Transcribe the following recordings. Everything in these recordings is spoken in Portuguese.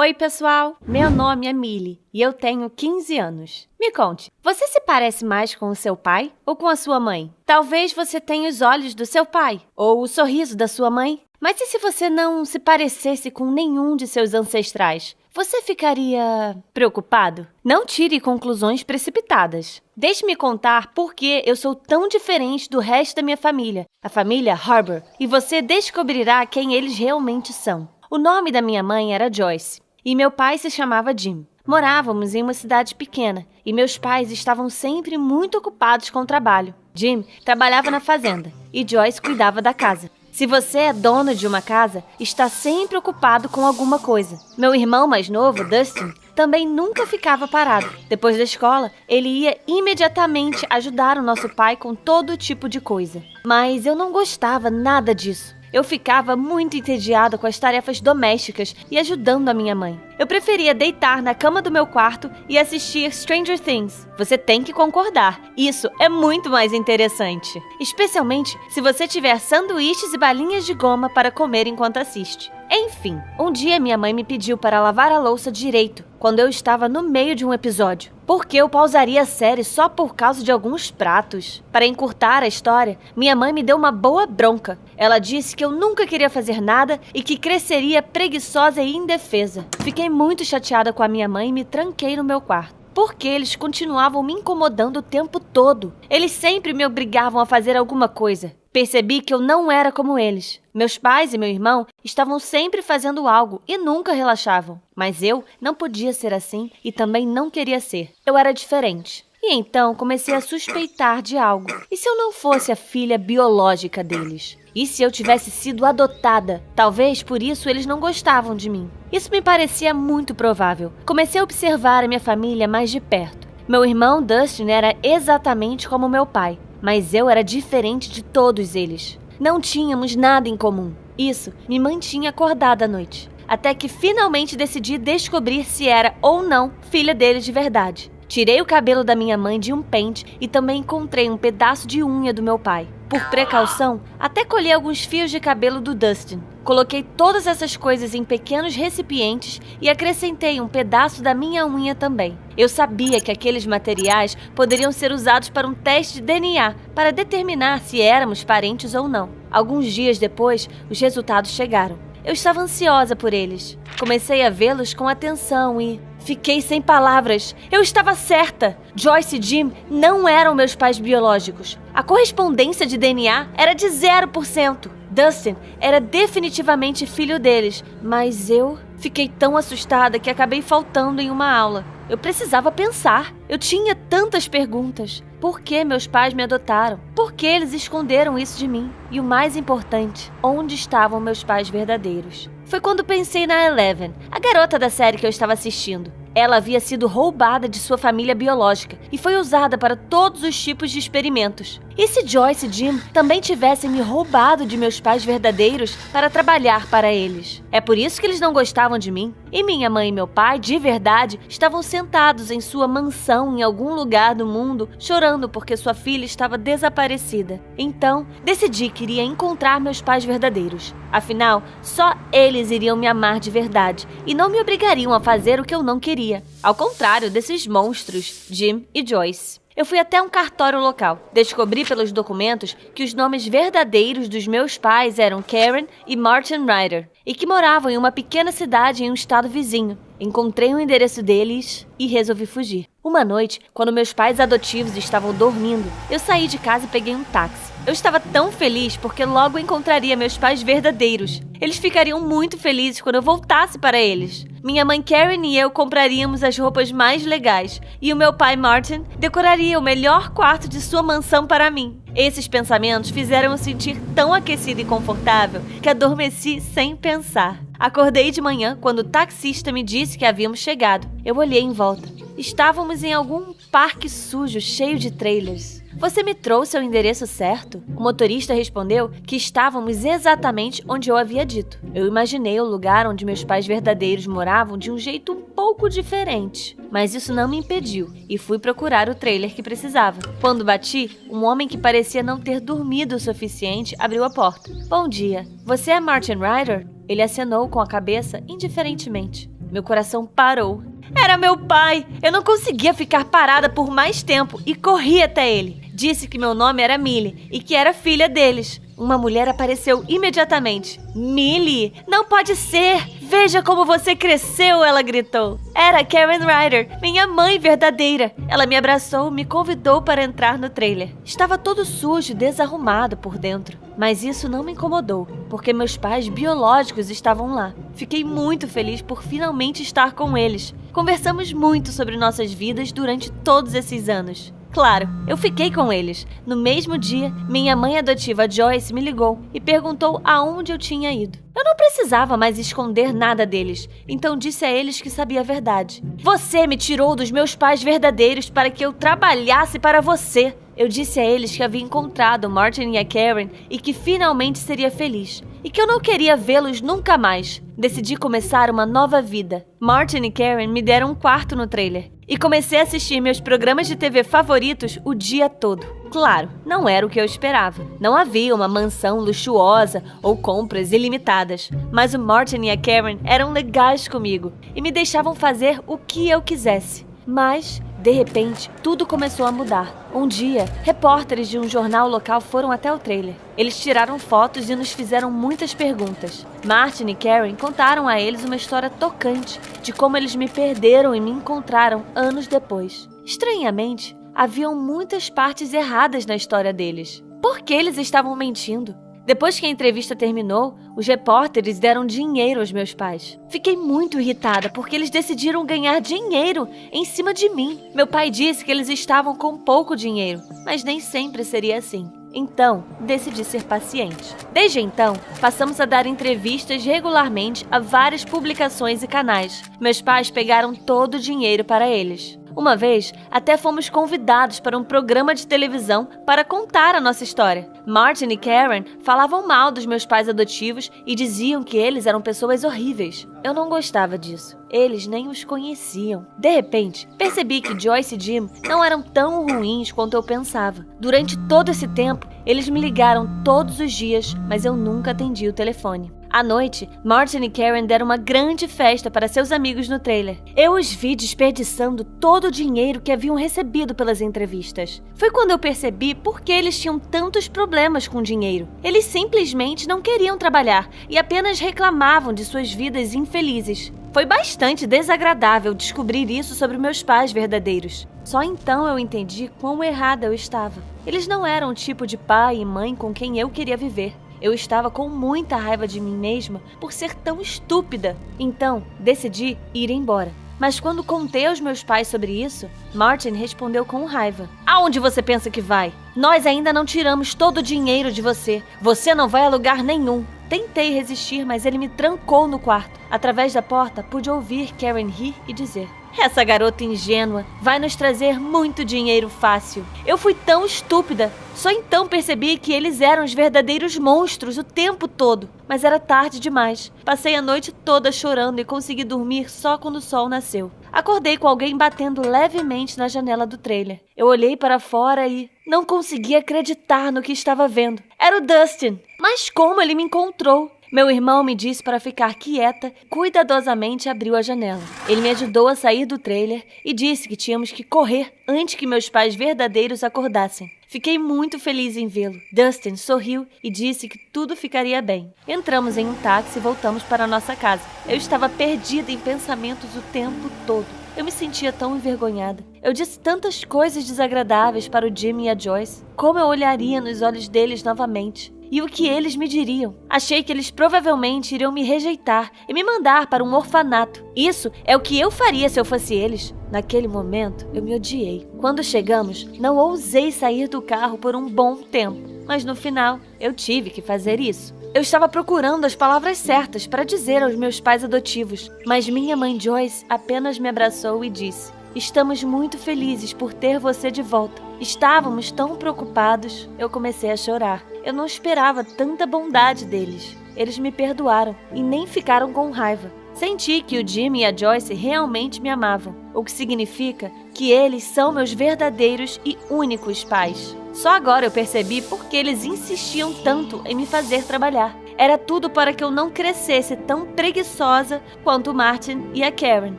Oi, pessoal! Meu nome é Millie e eu tenho 15 anos. Me conte, você se parece mais com o seu pai ou com a sua mãe? Talvez você tenha os olhos do seu pai ou o sorriso da sua mãe. Mas e se você não se parecesse com nenhum de seus ancestrais? Você ficaria preocupado? Não tire conclusões precipitadas. Deixe-me contar por que eu sou tão diferente do resto da minha família, a família Harbour, e você descobrirá quem eles realmente são. O nome da minha mãe era Joyce e meu pai se chamava Jim. Morávamos em uma cidade pequena e meus pais estavam sempre muito ocupados com o trabalho. Jim trabalhava na fazenda e Joyce cuidava da casa. Se você é dono de uma casa, está sempre ocupado com alguma coisa. Meu irmão mais novo, Dustin, também nunca ficava parado. Depois da escola, ele ia imediatamente ajudar o nosso pai com todo tipo de coisa. Mas eu não gostava nada disso. Eu ficava muito entediada com as tarefas domésticas e ajudando a minha mãe. Eu preferia deitar na cama do meu quarto e assistir Stranger Things. Você tem que concordar, isso é muito mais interessante. Especialmente se você tiver sanduíches e balinhas de goma para comer enquanto assiste. Enfim, um dia minha mãe me pediu para lavar a louça direito, quando eu estava no meio de um episódio. Porque eu pausaria a série só por causa de alguns pratos. Para encurtar a história, minha mãe me deu uma boa bronca. Ela disse que eu nunca queria fazer nada e que cresceria preguiçosa e indefesa. Fiquei muito chateada com a minha mãe e me tranquei no meu quarto. Porque eles continuavam me incomodando o tempo todo. Eles sempre me obrigavam a fazer alguma coisa. Percebi que eu não era como eles. Meus pais e meu irmão estavam sempre fazendo algo e nunca relaxavam. Mas eu não podia ser assim e também não queria ser. Eu era diferente. E então comecei a suspeitar de algo. E se eu não fosse a filha biológica deles? E se eu tivesse sido adotada? Talvez por isso eles não gostavam de mim. Isso me parecia muito provável. Comecei a observar a minha família mais de perto. Meu irmão Dustin era exatamente como meu pai. Mas eu era diferente de todos eles. Não tínhamos nada em comum. Isso me mantinha acordada à noite. Até que finalmente decidi descobrir se era ou não filha deles de verdade. Tirei o cabelo da minha mãe de um pente e também encontrei um pedaço de unha do meu pai. Por precaução, até colhi alguns fios de cabelo do Dustin. Coloquei todas essas coisas em pequenos recipientes e acrescentei um pedaço da minha unha também. Eu sabia que aqueles materiais poderiam ser usados para um teste de DNA para determinar se éramos parentes ou não. Alguns dias depois, os resultados chegaram. Eu estava ansiosa por eles. Comecei a vê-los com atenção e fiquei sem palavras. Eu estava certa. Joyce e Jim não eram meus pais biológicos. A correspondência de DNA era de 0%. Dustin era definitivamente filho deles, mas eu fiquei tão assustada que acabei faltando em uma aula. Eu precisava pensar. Eu tinha tantas perguntas. Por que meus pais me adotaram? Por que eles esconderam isso de mim? E o mais importante, onde estavam meus pais verdadeiros? Foi quando pensei na Eleven, a garota da série que eu estava assistindo. Ela havia sido roubada de sua família biológica e foi usada para todos os tipos de experimentos. E se Joyce e Jim também tivessem me roubado de meus pais verdadeiros para trabalhar para eles? É por isso que eles não gostavam de mim. E minha mãe e meu pai, de verdade, estavam sentados em sua mansão em algum lugar do mundo, chorando porque sua filha estava desaparecida. Então, decidi que iria encontrar meus pais verdadeiros. Afinal, só eles iriam me amar de verdade e não me obrigariam a fazer o que eu não queria. Ao contrário desses monstros, Jim e Joyce. Eu fui até um cartório local. Descobri pelos documentos que os nomes verdadeiros dos meus pais eram Karen e Martin Ryder e que moravam em uma pequena cidade em um estado vizinho. Encontrei o endereço deles e resolvi fugir. Uma noite, quando meus pais adotivos estavam dormindo, eu saí de casa e peguei um táxi. Eu estava tão feliz porque logo encontraria meus pais verdadeiros. Eles ficariam muito felizes quando eu voltasse para eles. Minha mãe Karen e eu compraríamos as roupas mais legais e o meu pai Martin decoraria o melhor quarto de sua mansão para mim. Esses pensamentos fizeram eu sentir tão aquecida e confortável que adormeci sem pensar. Acordei de manhã quando o taxista me disse que havíamos chegado. Eu olhei em volta. Estávamos em algum parque sujo cheio de trailers. Você me trouxe ao endereço certo? O motorista respondeu que estávamos exatamente onde eu havia dito. Eu imaginei o lugar onde meus pais verdadeiros moravam de um jeito um pouco diferente. Mas isso não me impediu e fui procurar o trailer que precisava. Quando bati, um homem que parecia não ter dormido o suficiente abriu a porta. Bom dia, você é Martin Ryder? Ele acenou com a cabeça indiferentemente. Meu coração parou. Era meu pai! Eu não conseguia ficar parada por mais tempo e corri até ele. Disse que meu nome era Millie e que era filha deles. Uma mulher apareceu imediatamente. Millie, não pode ser! Veja como você cresceu, ela gritou. Era Karen Ryder, minha mãe verdadeira. Ela me abraçou e me convidou para entrar no trailer. Estava todo sujo e desarrumado por dentro. Mas isso não me incomodou, porque meus pais biológicos estavam lá. Fiquei muito feliz por finalmente estar com eles. Conversamos muito sobre nossas vidas durante todos esses anos. Claro, eu fiquei com eles. No mesmo dia, minha mãe adotiva Joyce me ligou e perguntou aonde eu tinha ido. Eu não precisava mais esconder nada deles, então disse a eles que sabia a verdade. Você me tirou dos meus pais verdadeiros para que eu trabalhasse para você. Eu disse a eles que havia encontrado Martin e a Karen e que finalmente seria feliz. E que eu não queria vê-los nunca mais. Decidi começar uma nova vida. Martin e Karen me deram um quarto no trailer. E comecei a assistir meus programas de TV favoritos o dia todo. Claro, não era o que eu esperava. Não havia uma mansão luxuosa ou compras ilimitadas. Mas o Martin e a Karen eram legais comigo e me deixavam fazer o que eu quisesse. Mas, de repente, tudo começou a mudar. Um dia, repórteres de um jornal local foram até o trailer. Eles tiraram fotos e nos fizeram muitas perguntas. Martin e Karen contaram a eles uma história tocante de como eles me perderam e me encontraram anos depois. Estranhamente, haviam muitas partes erradas na história deles. Por que eles estavam mentindo? Depois que a entrevista terminou, os repórteres deram dinheiro aos meus pais. Fiquei muito irritada porque eles decidiram ganhar dinheiro em cima de mim. Meu pai disse que eles estavam com pouco dinheiro, mas nem sempre seria assim. Então, decidi ser paciente. Desde então, passamos a dar entrevistas regularmente a várias publicações e canais. Meus pais pegaram todo o dinheiro para eles. Uma vez, até fomos convidados para um programa de televisão para contar a nossa história. Martin e Karen falavam mal dos meus pais adotivos e diziam que eles eram pessoas horríveis. Eu não gostava disso. Eles nem os conheciam. De repente, percebi que Joyce e Jim não eram tão ruins quanto eu pensava. Durante todo esse tempo, eles me ligaram todos os dias, mas eu nunca atendi o telefone. À noite, Martin e Karen deram uma grande festa para seus amigos no trailer. Eu os vi desperdiçando todo o dinheiro que haviam recebido pelas entrevistas. Foi quando eu percebi por que eles tinham tantos problemas com dinheiro. Eles simplesmente não queriam trabalhar e apenas reclamavam de suas vidas infelizes. Foi bastante desagradável descobrir isso sobre meus pais verdadeiros. Só então eu entendi quão errada eu estava. Eles não eram o tipo de pai e mãe com quem eu queria viver. Eu estava com muita raiva de mim mesma por ser tão estúpida. Então, decidi ir embora. Mas quando contei aos meus pais sobre isso, Martin respondeu com raiva. Aonde você pensa que vai? Nós ainda não tiramos todo o dinheiro de você. Você não vai a lugar nenhum. Tentei resistir, mas ele me trancou no quarto. Através da porta, pude ouvir Karen rir e dizer: essa garota ingênua vai nos trazer muito dinheiro fácil. Eu fui tão estúpida. Só então percebi que eles eram os verdadeiros monstros o tempo todo. Mas era tarde demais. Passei a noite toda chorando e consegui dormir só quando o sol nasceu. Acordei com alguém batendo levemente na janela do trailer. Eu olhei para fora e não conseguia acreditar no que estava vendo. Era o Dustin. Mas como ele me encontrou? Meu irmão me disse para ficar quieta, cuidadosamente abriu a janela. Ele me ajudou a sair do trailer e disse que tínhamos que correr antes que meus pais verdadeiros acordassem. Fiquei muito feliz em vê-lo. Dustin sorriu e disse que tudo ficaria bem. Entramos em um táxi e voltamos para nossa casa. Eu estava perdida em pensamentos o tempo todo. Eu me sentia tão envergonhada. Eu disse tantas coisas desagradáveis para o Jim e a Joyce. Como eu olharia nos olhos deles novamente? E o que eles me diriam? Achei que eles provavelmente iriam me rejeitar e me mandar para um orfanato. Isso é o que eu faria se eu fosse eles. Naquele momento, eu me odiei. Quando chegamos, não ousei sair do carro por um bom tempo. Mas no final, eu tive que fazer isso. Eu estava procurando as palavras certas para dizer aos meus pais adotivos, mas minha mãe Joyce apenas me abraçou e disse: estamos muito felizes por ter você de volta. Estávamos tão preocupados. Eu comecei a chorar. Eu não esperava tanta bondade deles. Eles me perdoaram e nem ficaram com raiva. Senti que o Jim e a Joyce realmente me amavam, o que significa que eles são meus verdadeiros e únicos pais. Só agora eu percebi por que eles insistiam tanto em me fazer trabalhar. Era tudo para que eu não crescesse tão preguiçosa quanto o Martin e a Karen.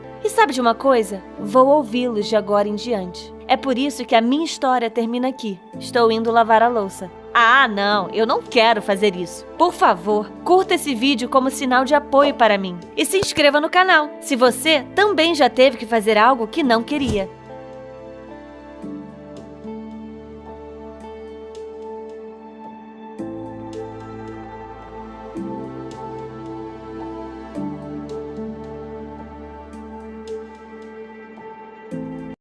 E sabe de uma coisa? Vou ouvi-los de agora em diante. É por isso que a minha história termina aqui. Estou indo lavar a louça. Ah, não, eu não quero fazer isso. Por favor, curta esse vídeo como sinal de apoio para mim. E se inscreva no canal, se você também já teve que fazer algo que não queria.